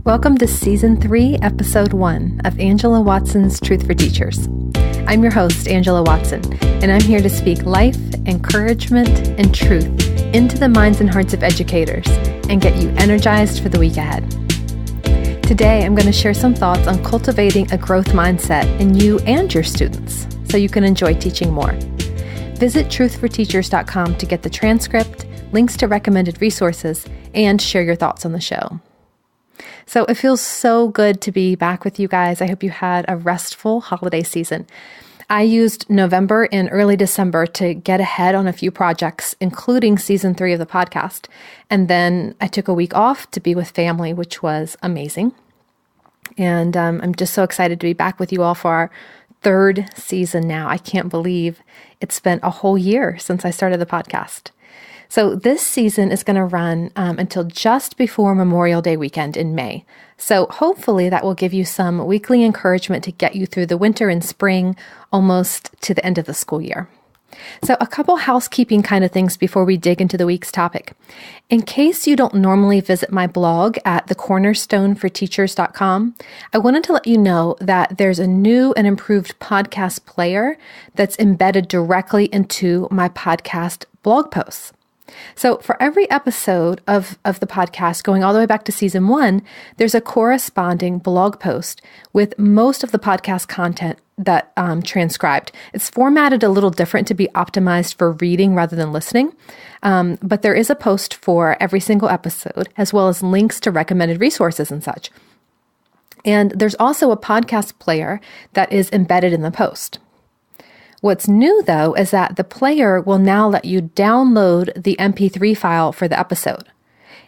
Welcome to Season 3, Episode 1 of Angela Watson's Truth for Teachers. I'm your host, Angela Watson, and I'm here to speak life, encouragement, and truth into the minds and hearts of educators and get you energized for the week ahead. Today, I'm going to share some thoughts on cultivating a growth mindset in you and your students so you can enjoy teaching more. Visit truthforteachers.com to get the transcript, links to recommended resources, and share your thoughts on the show. So it feels so good to be back with you guys. I hope you had a restful holiday season. I used November and early December to get ahead on a few projects, including Season 3 of the podcast. And then I took a week off to be with family, which was amazing. And I'm just so excited to be back with you all for our third season now. I can't believe it's been a whole year since I started the podcast. So this season is going to run until just before Memorial Day weekend in May. So hopefully that will give you some weekly encouragement to get you through the winter and spring, almost to the end of the school year. So a couple housekeeping kind of things before we dig into the week's topic. In case you don't normally visit my blog at thecornerstoneforteachers.com, I wanted to let you know that there's a new and improved podcast player that's embedded directly into my podcast blog posts. So for every episode of the podcast, going all the way back to Season 1, there's a corresponding blog post with most of the podcast content that transcribed. It's formatted a little different to be optimized for reading rather than listening, but there is a post for every single episode, as well as links to recommended resources and such. And there's also a podcast player that is embedded in the post. What's new, though, is that the player will now let you download the MP3 file for the episode.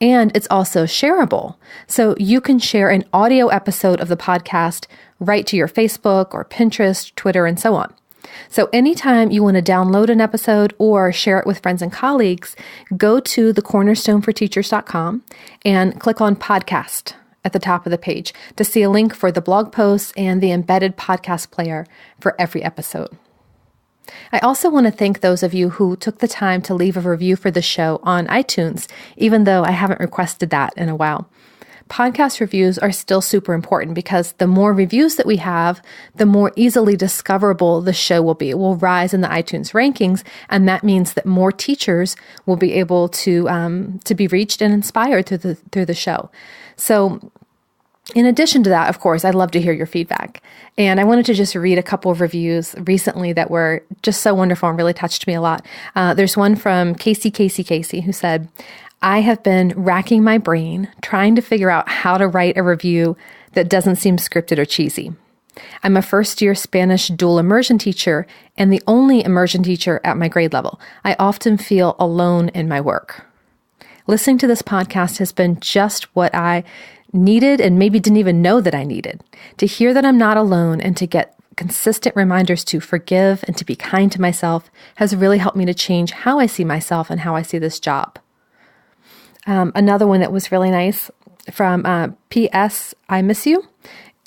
And it's also shareable. So you can share an audio episode of the podcast right to your Facebook or Pinterest, Twitter, and so on. So anytime you want to download an episode or share it with friends and colleagues, go to thecornerstoneforteachers.com and click on podcast at the top of the page to see a link for the blog posts and the embedded podcast player for every episode. I also want to thank those of you who took the time to leave a review for the show on iTunes, even though I haven't requested that in a while. Podcast reviews are still super important because the more reviews that we have, the more easily discoverable the show will be. It will rise in the iTunes rankings, and that means that more teachers will be able to be reached and inspired through the show. So in addition to that, of course, I'd love to hear your feedback. And I wanted to just read a couple of reviews recently that were just so wonderful and really touched me a lot. There's one from Casey, who said, I have been racking my brain trying to figure out how to write a review that doesn't seem scripted or cheesy. I'm a first-year Spanish dual immersion teacher and the only immersion teacher at my grade level. I often feel alone in my work. Listening to this podcast has been just what I needed and maybe didn't even know that I needed. To hear that I'm not alone and to get consistent reminders to forgive and to be kind to myself has really helped me to change how I see myself and how I see this job. Another one that was really nice from P.S. I Miss You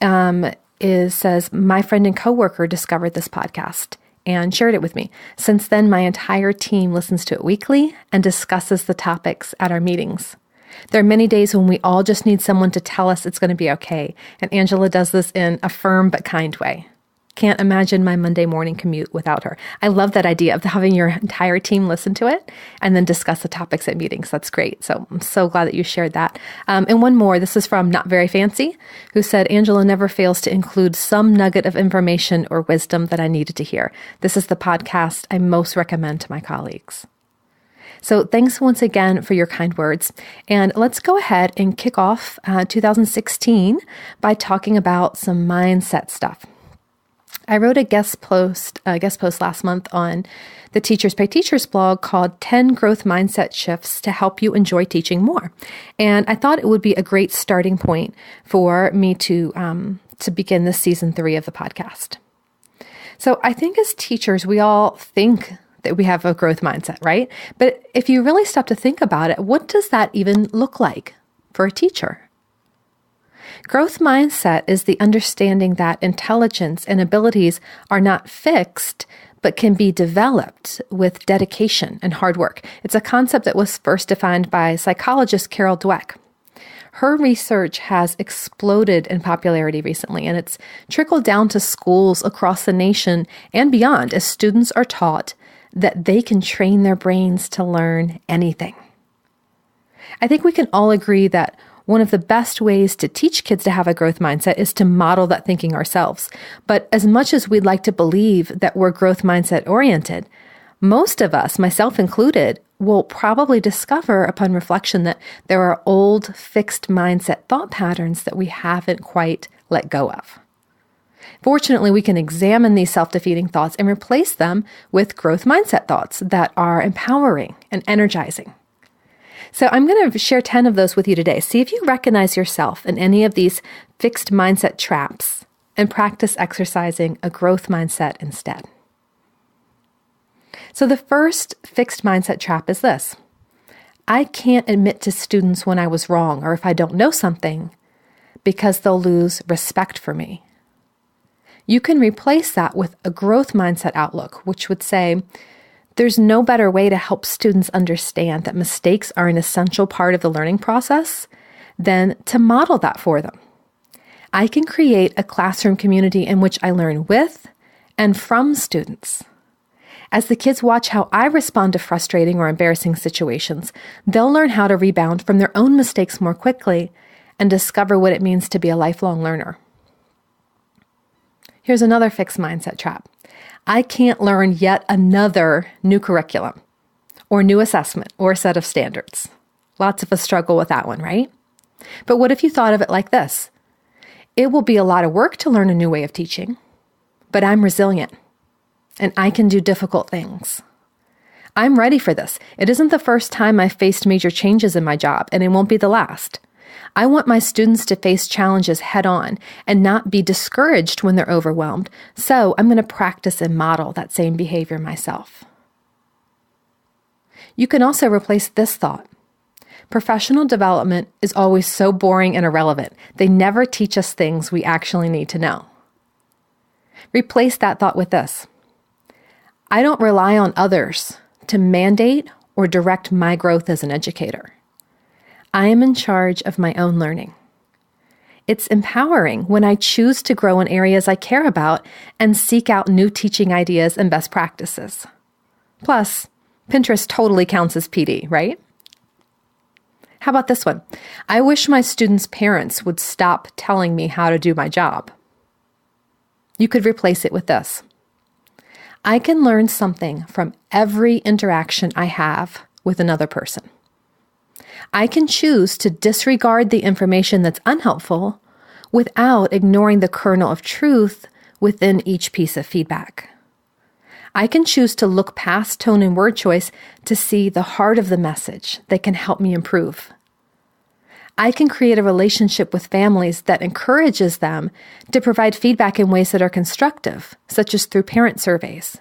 says, my friend and coworker discovered this podcast and shared it with me. Since then, my entire team listens to it weekly and discusses the topics at our meetings. There are many days when we all just need someone to tell us it's going to be okay, and Angela does this in a firm but kind way. Can't imagine my Monday morning commute without her. I love that idea of having your entire team listen to it and then discuss the topics at meetings. That's great. So I'm so glad that you shared that. And one more, this is from Not Very Fancy, who said, Angela never fails to include some nugget of information or wisdom that I needed to hear. This is the podcast I most recommend to my colleagues. So thanks once again for your kind words. And let's go ahead and kick off 2016 by talking about some mindset stuff. I wrote a guest post last month on the Teachers Pay Teachers blog called 10 Growth Mindset Shifts to Help You Enjoy Teaching More. And I thought it would be a great starting point for me to begin this Season 3 of the podcast. So I think as teachers, we all think that we have a growth mindset, right? But if you really stop to think about it, what does that even look like for a teacher? Growth mindset is the understanding that intelligence and abilities are not fixed, but can be developed with dedication and hard work. It's a concept that was first defined by psychologist Carol Dweck. Her research has exploded in popularity recently, and it's trickled down to schools across the nation and beyond as students are taught that they can train their brains to learn anything. I think we can all agree that one of the best ways to teach kids to have a growth mindset is to model that thinking ourselves. But as much as we'd like to believe that we're growth mindset oriented, most of us, myself included, will probably discover upon reflection that there are old, fixed mindset thought patterns that we haven't quite let go of. Fortunately, we can examine these self-defeating thoughts and replace them with growth mindset thoughts that are empowering and energizing. So I'm going to share 10 of those with you today. See if you recognize yourself in any of these fixed mindset traps and practice exercising a growth mindset instead. So the first fixed mindset trap is this: I can't admit to students when I was wrong or if I don't know something because they'll lose respect for me. You can replace that with a growth mindset outlook, which would say, there's no better way to help students understand that mistakes are an essential part of the learning process than to model that for them. I can create a classroom community in which I learn with and from students. As the kids watch how I respond to frustrating or embarrassing situations, they'll learn how to rebound from their own mistakes more quickly and discover what it means to be a lifelong learner. Here's another fixed mindset trap. I can't learn yet another new curriculum or new assessment or set of standards. Lots of us struggle with that one, right? But what if you thought of it like this? It will be a lot of work to learn a new way of teaching, but I'm resilient and I can do difficult things. I'm ready for this. It isn't the first time I've faced major changes in my job, and it won't be the last. I want my students to face challenges head on and not be discouraged when they're overwhelmed. So I'm going to practice and model that same behavior myself. You can also replace this thought. Professional development is always so boring and irrelevant. They never teach us things we actually need to know. Replace that thought with this. I don't rely on others to mandate or direct my growth as an educator. I am in charge of my own learning. It's empowering when I choose to grow in areas I care about and seek out new teaching ideas and best practices. Plus, Pinterest totally counts as PD, right? How about this one? I wish my students' parents would stop telling me how to do my job. You could replace it with this. I can learn something from every interaction I have with another person. I can choose to disregard the information that's unhelpful without ignoring the kernel of truth within each piece of feedback. I can choose to look past tone and word choice to see the heart of the message that can help me improve. I can create a relationship with families that encourages them to provide feedback in ways that are constructive, such as through parent surveys.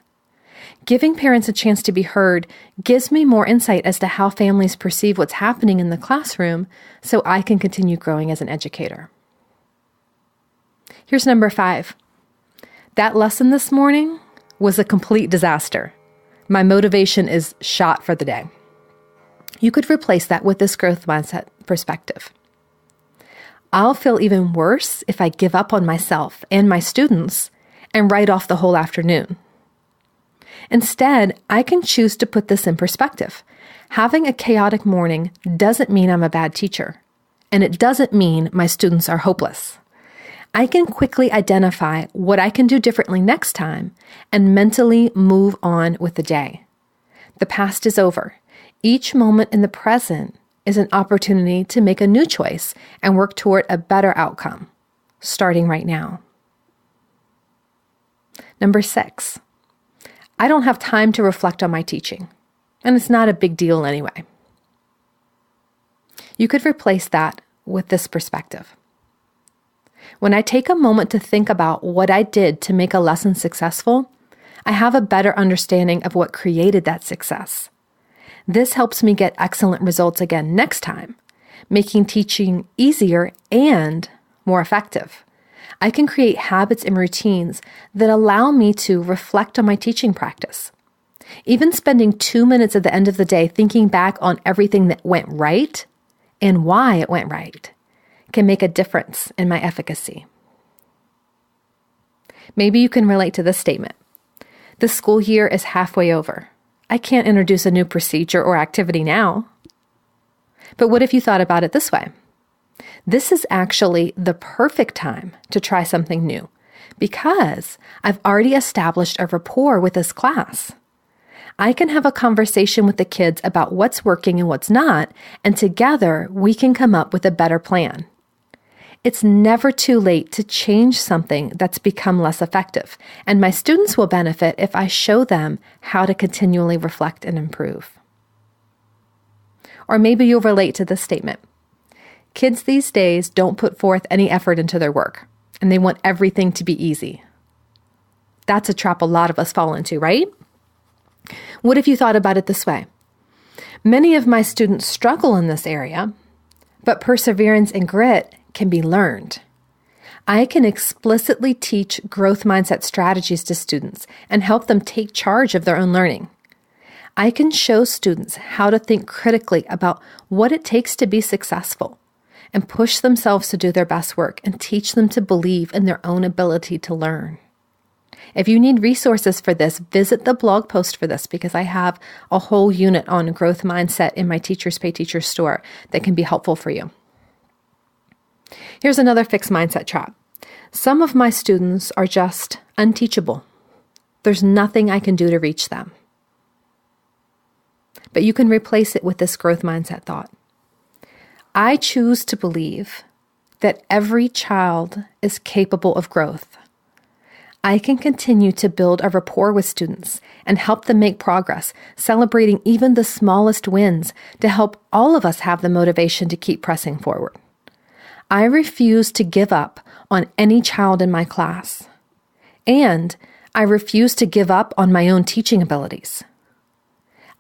Giving parents a chance to be heard gives me more insight as to how families perceive what's happening in the classroom so I can continue growing as an educator. Here's number 5. That lesson this morning was a complete disaster. My motivation is shot for the day. You could replace that with this growth mindset perspective. I'll feel even worse if I give up on myself and my students and write off the whole afternoon. Instead, I can choose to put this in perspective. Having a chaotic morning doesn't mean I'm a bad teacher, and it doesn't mean my students are hopeless. I can quickly identify what I can do differently next time and mentally move on with the day. The past is over. Each moment in the present is an opportunity to make a new choice and work toward a better outcome, starting right now. Number 6. I don't have time to reflect on my teaching, and it's not a big deal anyway. You could replace that with this perspective. When I take a moment to think about what I did to make a lesson successful, I have a better understanding of what created that success. This helps me get excellent results again next time, making teaching easier and more effective. I can create habits and routines that allow me to reflect on my teaching practice. Even spending 2 minutes at the end of the day thinking back on everything that went right and why it went right can make a difference in my efficacy. Maybe you can relate to this statement. The school year is halfway over. I can't introduce a new procedure or activity now. But what if you thought about it this way? This is actually the perfect time to try something new because I've already established a rapport with this class. I can have a conversation with the kids about what's working and what's not, and together we can come up with a better plan. It's never too late to change something that's become less effective, and my students will benefit if I show them how to continually reflect and improve. Or maybe you'll relate to this statement. Kids these days don't put forth any effort into their work, and they want everything to be easy. That's a trap a lot of us fall into, right? What if you thought about it this way? Many of my students struggle in this area, but perseverance and grit can be learned. I can explicitly teach growth mindset strategies to students and help them take charge of their own learning. I can show students how to think critically about what it takes to be successful and push themselves to do their best work and teach them to believe in their own ability to learn. If you need resources for this, visit the blog post for this because I have a whole unit on growth mindset in my Teachers Pay Teachers store that can be helpful for you. Here's another fixed mindset trap. Some of my students are just unteachable. There's nothing I can do to reach them. But you can replace it with this growth mindset thought. I choose to believe that every child is capable of growth. I can continue to build a rapport with students and help them make progress, celebrating even the smallest wins to help all of us have the motivation to keep pressing forward. I refuse to give up on any child in my class, and I refuse to give up on my own teaching abilities.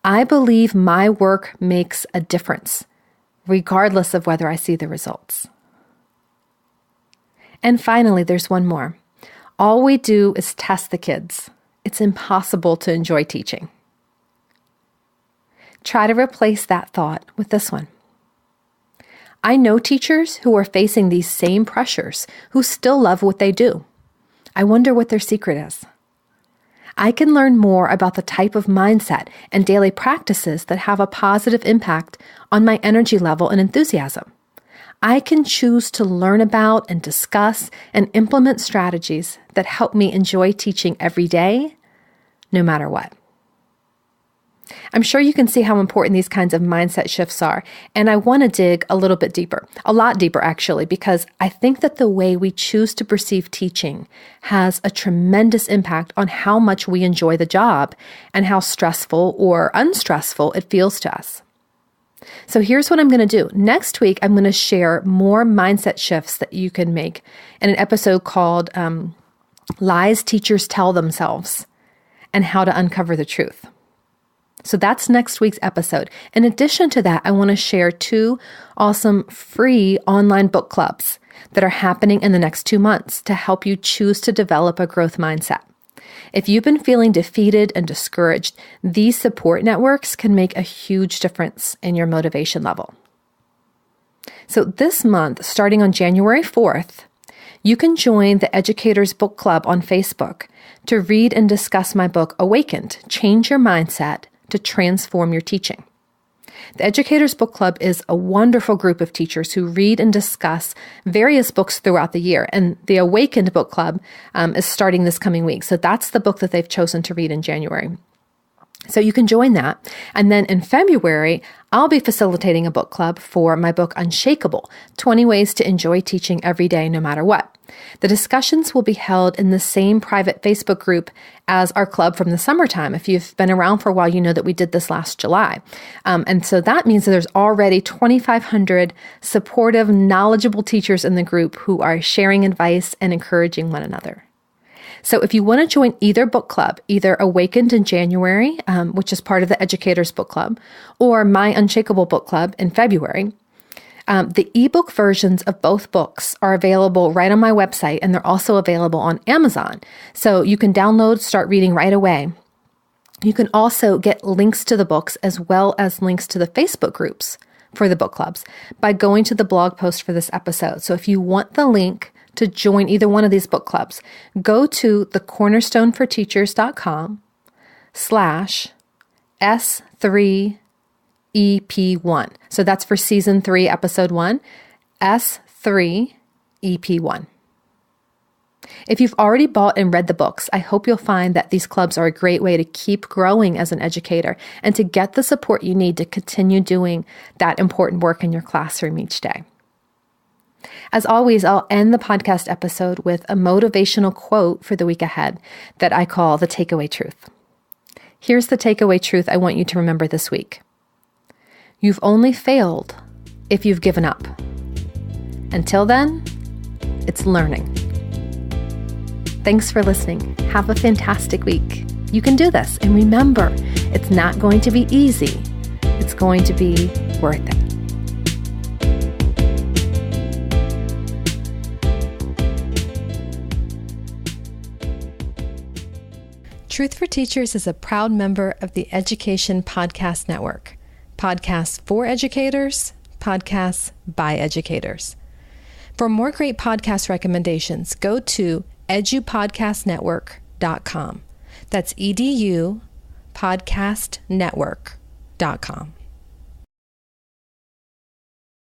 I believe my work makes a difference, regardless of whether I see the results. And finally, there's one more. All we do is test the kids. It's impossible to enjoy teaching. Try to replace that thought with this one. I know teachers who are facing these same pressures who still love what they do. I wonder what their secret is. I can learn more about the type of mindset and daily practices that have a positive impact on my energy level and enthusiasm. I can choose to learn about and discuss and implement strategies that help me enjoy teaching every day, no matter what. I'm sure you can see how important these kinds of mindset shifts are, and I want to dig a little bit deeper, a lot deeper actually, because I think that the way we choose to perceive teaching has a tremendous impact on how much we enjoy the job and how stressful or unstressful it feels to us. So here's what I'm going to do. Next week, I'm going to share more mindset shifts that you can make in an episode called Lies Teachers Tell Themselves and How to Uncover the Truth. So that's next week's episode. In addition to that, I want to share 2 awesome free online book clubs that are happening in the next 2 months to help you choose to develop a growth mindset. If you've been feeling defeated and discouraged, these support networks can make a huge difference in your motivation level. So this month, starting on January 4th, you can join the Educators Book Club on Facebook to read and discuss my book, Awakened: Change Your Mindset to Transform Your Teaching. The Educators Book Club is a wonderful group of teachers who read and discuss various books throughout the year. And the Awakened Book Club is starting this coming week. So that's the book that they've chosen to read in January. So you can join that. And then in February, I'll be facilitating a book club for my book, Unshakable: 20 Ways to Enjoy Teaching Every Day, No Matter What. The discussions will be held in the same private Facebook group as our club from the summertime. If you've been around for a while, you know that we did this last July. And so that means that there's already 2,500 supportive, knowledgeable teachers in the group who are sharing advice and encouraging one another. So if you want to join either book club, either Awakened in January, which is part of the Educators Book Club, or my Unshakable Book Club in February, the ebook versions of both books are available right on my website, and they're also available on Amazon. So you can download, start reading right away. You can also get links to the books as well as links to the Facebook groups for the book clubs by going to the blog post for this episode. So if you want the link to join either one of these book clubs, go to thecornerstoneforteachers.com/S3EP1. So that's for season 3, episode 1, S3EP1. If you've already bought and read the books, I hope you'll find that these clubs are a great way to keep growing as an educator and to get the support you need to continue doing that important work in your classroom each day. As always, I'll end the podcast episode with a motivational quote for the week ahead that I call the takeaway truth. Here's the takeaway truth I want you to remember this week. You've only failed if you've given up. Until then, it's learning. Thanks for listening. Have a fantastic week. You can do this. And remember, it's not going to be easy. It's going to be worth it. Truth for Teachers is a proud member of the Education Podcast Network. Podcasts for educators, podcasts by educators. For more great podcast recommendations, go to edupodcastnetwork.com. That's edupodcastnetwork.com.